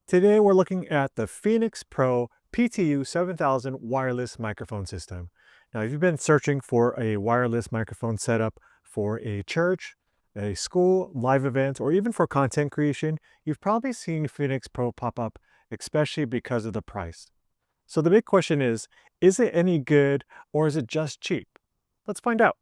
Today we're looking at the Phenyx Pro PTU7000 wireless microphone system. Now, if you've been searching for a wireless microphone setup for a church, a school, live event, or even for content creation, you've probably seen Phenyx Pro pop up, especially because of the price. So the big question is it any good or is it just cheap? Let's find out.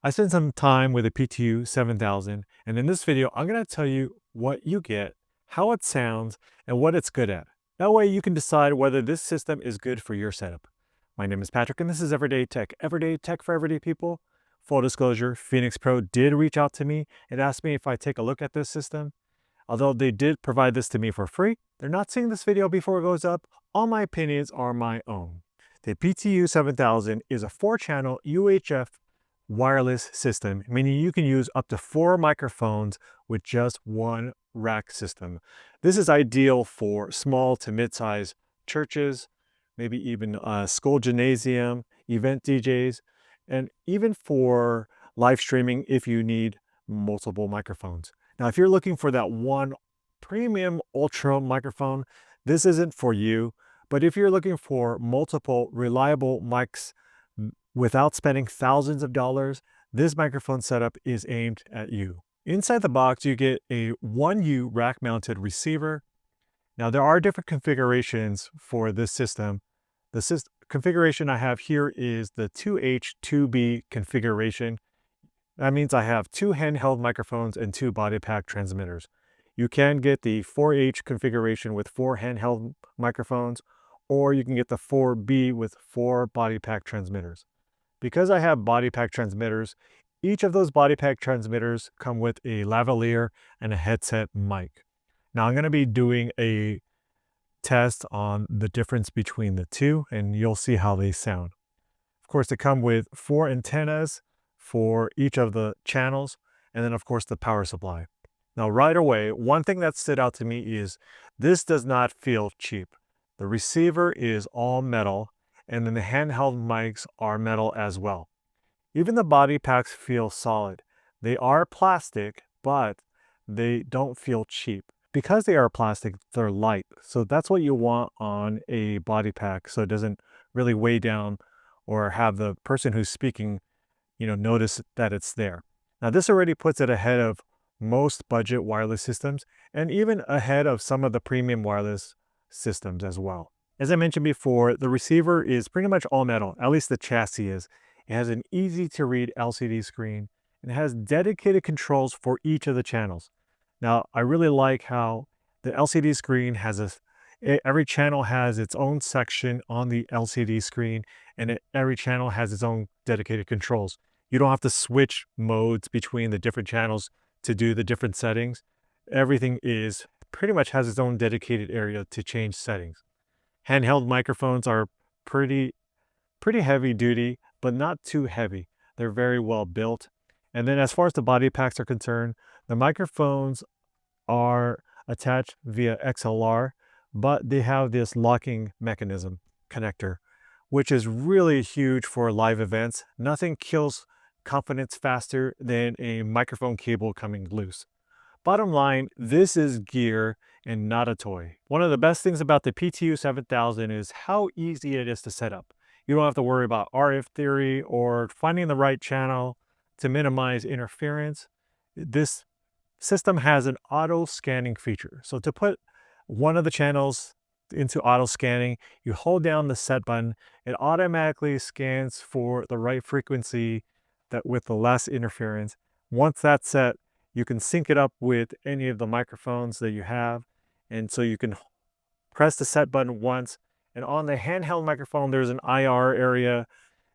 I spent some time with the PTU-7000, and in this video, I'm going to tell you what you get, how it sounds, and what it's good at. That way you can decide whether this system is good for your setup. My name is Patrick, and this is Everyday Tech for everyday people. Full disclosure, Phenyx Pro did reach out to me and asked me if I take a look at this system. Although they did provide this to me for free, they're not seeing this video before it goes up. All my opinions are my own. The PTU-7000 is a 4-channel UHF wireless system, meaning you can use up to 4 microphones with just one rack system. This is ideal for small to mid-sized churches, maybe even a school gymnasium, event DJs, and even for live streaming if you need multiple microphones. Now, if you're looking for that one premium ultra microphone, this isn't for you. But if you're looking for multiple reliable mics without spending thousands of dollars, this microphone setup is aimed at you. Inside the box, you get a 1U rack-mounted receiver. Now, there are different configurations for this system. The configuration I have here is the 2H2B configuration. That means I have 2 handheld microphones and 2 body pack transmitters. You can get the 4H configuration with 4 handheld microphones, or you can get the 4B with 4 body pack transmitters. Because I have body pack transmitters, each of those body pack transmitters come with a lavalier and a headset mic. Now I'm going to be doing a test on the difference between the two, and you'll see how they sound. Of course, they come with 4 antennas for each of the channels, and then of course the power supply. Now right away, one thing that stood out to me is this does not feel cheap. The receiver is all metal, and then the handheld mics are metal as well. Even the body packs feel solid. They are plastic, but they don't feel cheap. Because they are plastic, they're light. So that's what you want on a body pack, so it doesn't really weigh down or have the person who's speaking, notice that it's there. Now, this already puts it ahead of most budget wireless systems and even ahead of some of the premium wireless systems as well. As I mentioned before, the receiver is pretty much all metal, at least the chassis is. It has an easy to read LCD screen and it has dedicated controls for each of the channels. Now, I really like how the LCD screen has every channel has its own section on the LCD screen, and every channel has its own dedicated controls. You don't have to switch modes between the different channels to do the different settings. Everything is pretty much has its own dedicated area to change settings. Handheld microphones are pretty heavy duty, but not too heavy. They're very well built. And then as far as the body packs are concerned, the microphones are attached via XLR, but they have this locking mechanism connector, which is really huge for live events. Nothing kills confidence faster than a microphone cable coming loose. Bottom line, this is gear and not a toy. One of the best things about the PTU-7000 is how easy it is to set up. You don't have to worry about RF theory or finding the right channel to minimize interference. This system has an auto scanning feature. So to put one of the channels into auto scanning, you hold down the set button. It automatically scans for the right frequency that with the less interference. Once that's set, you can sync it up with any of the microphones that you have. And so you can press the set button once. And on the handheld microphone, there's an IR area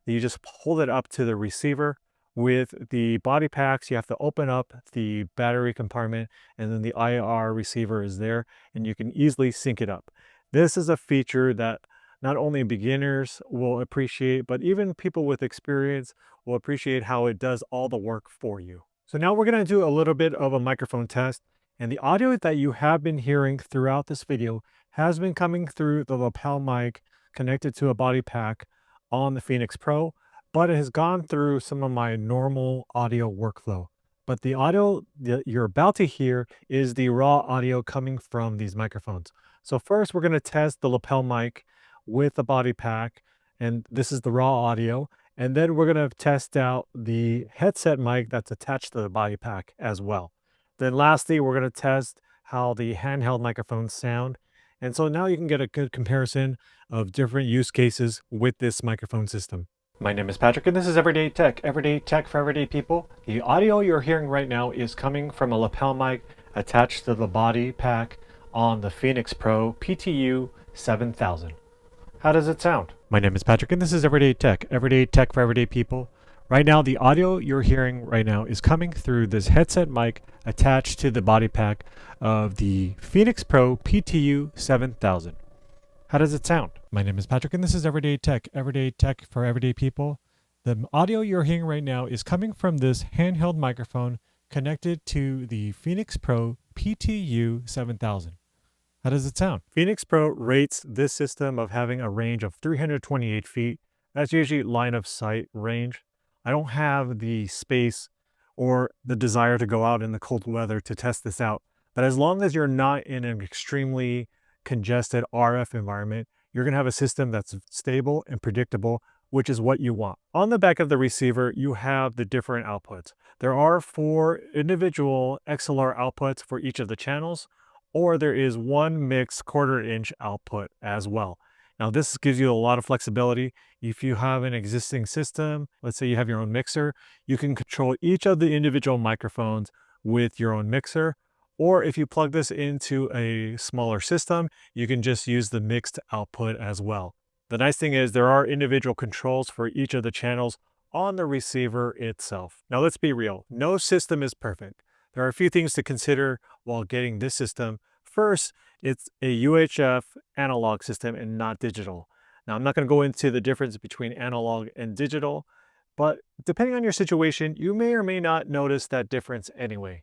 that you just hold it up to the receiver. With the body packs, you have to open up the battery compartment, and then the IR receiver is there, and you can easily sync it up. This is a feature that not only beginners will appreciate, but even people with experience will appreciate how it does all the work for you. So now we're going to do a little bit of a microphone test, and the audio that you have been hearing throughout this video has been coming through the lapel mic connected to a body pack on the Phenyx Pro. but it has gone through some of my normal audio workflow. But the audio that you're about to hear is the raw audio coming from these microphones. So first we're going to test the lapel mic with the body pack, and this is the raw audio. And then we're going to test out the headset mic that's attached to the body pack as well. Then lastly, we're going to test how the handheld microphones sound. And so now you can get a good comparison of different use cases with this microphone system. My name is Patrick and this is Everyday Tech for everyday people. The audio you're hearing right now is coming from a lapel mic attached to the body pack on the Phenyx Pro PTU7000. How does it sound? My name is Patrick and this is Everyday Tech for everyday people. Right now, the audio you're hearing right now is coming through this headset mic attached to the body pack of the Phenyx Pro PTU7000. How does it sound? My name is Patrick and this is Everyday Tech for everyday people. The audio you're hearing right now is coming from this handheld microphone connected to the Phenyx Pro PTU7000. How does it sound? Phenyx Pro rates this system of having a range of 328 feet. That's usually line of sight range. I don't have the space or the desire to go out in the cold weather to test this out. But as long as you're not in an extremely congested RF environment, you're going to have a system that's stable and predictable, which is what you want. On the back of the receiver, you have the different outputs. There are 4 individual XLR outputs for each of the channels, or there is 1 mixed 1/4 inch output as well. Now this gives you a lot of flexibility. If you have an existing system, let's say you have your own mixer, you can control each of the individual microphones with your own mixer. Or if you plug this into a smaller system, you can just use the mixed output as well. The nice thing is there are individual controls for each of the channels on the receiver itself. Now let's be real, no system is perfect. There are a few things to consider while getting this system. First, it's a UHF analog system and not digital. Now I'm not going to go into the difference between analog and digital, but depending on your situation, you may or may not notice that difference anyway.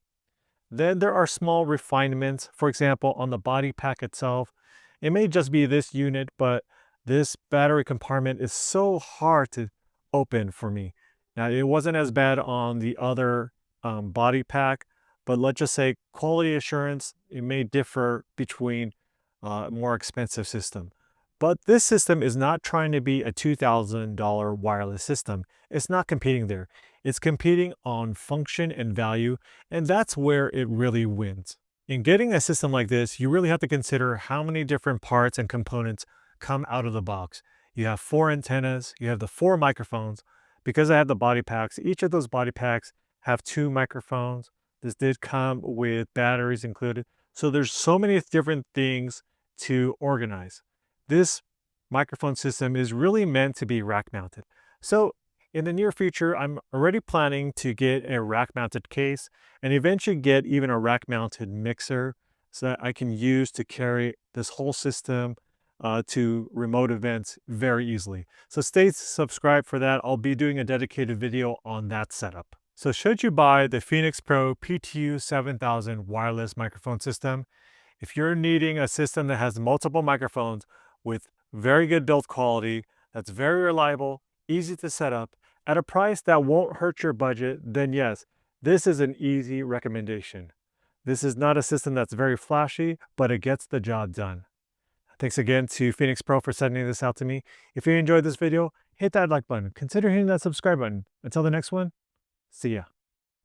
Then there are small refinements. For example, on the body pack itself, it may just be this unit, but this battery compartment is so hard to open for me. Now, it wasn't as bad on the other body pack, but let's just say quality assurance, it may differ between a more expensive system. But this system is not trying to be a $2,000 wireless system. It's not competing there. It's competing on function and value, and that's where it really wins. In getting a system like this, you really have to consider how many different parts and components come out of the box. You have 4 antennas, you have the 4 microphones. Because I have the body packs, each of those body packs have 2 microphones. This did come with batteries included. So there's so many different things to organize. This microphone system is really meant to be rack mounted. So in the near future, I'm already planning to get a rack mounted case and eventually get even a rack mounted mixer so that I can use to carry this whole system to remote events very easily. So stay subscribed for that. I'll be doing a dedicated video on that setup. So should you buy the Phenyx Pro PTU7000 wireless microphone system, if you're needing a system that has multiple microphones with very good build quality, that's very reliable, easy to set up, at a price that won't hurt your budget, then yes, this is an easy recommendation. This is not a system that's very flashy, but it gets the job done. Thanks again to Phenyx Pro for sending this out to me. If you enjoyed this video, hit that like button. Consider hitting that subscribe button. Until the next one, see ya.